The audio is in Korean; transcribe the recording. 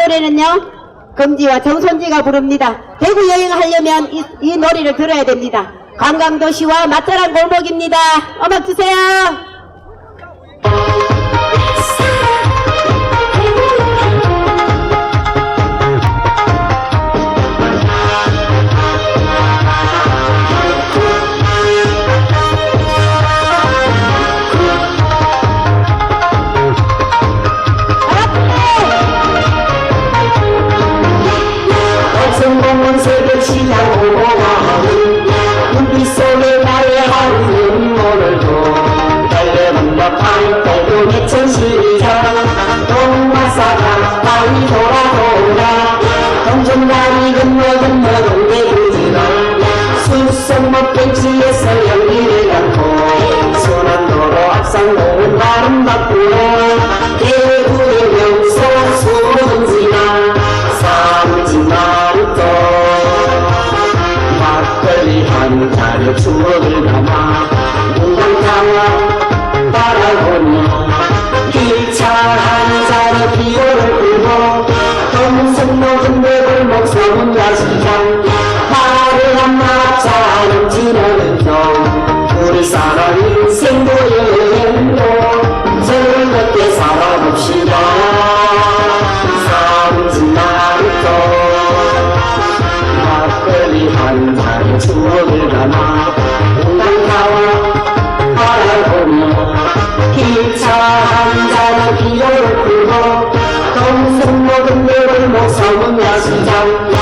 노래는요, 금지와 정선지가 부릅니다. 대구 여행하려면 이 노래를 들어야 됩니다. 관광도시와 맛잘한 골목입니다. 음악 주세요. 성공은 새벽 시장 오고 가는 눈빛 속에 나의 하루는 오늘도 달려간다 파이터도 내천시장 동마사가 많이 돌아 동전다리 건너 동대구지가 수성목 벤치에서 연기를 담고 순환도로 앞상도는 아름답고요 대구의 명소 수문지나 삼지마루도 막걸리 한 잔에 추억을 담아 문강타워 바라보며 기차 한 잔에 기호를 끌고 동성 녹은 대골목 소문야시장 화려한 막차 넘치는 경 우리 사람 인생도 여행도 즐겁게 살아봅시다. 막걸리 한 잔에 추억을 담아 운강타워 바라보며 기차 한 잔에 기호를 끌고 동성 녹은 대골목 소문야시장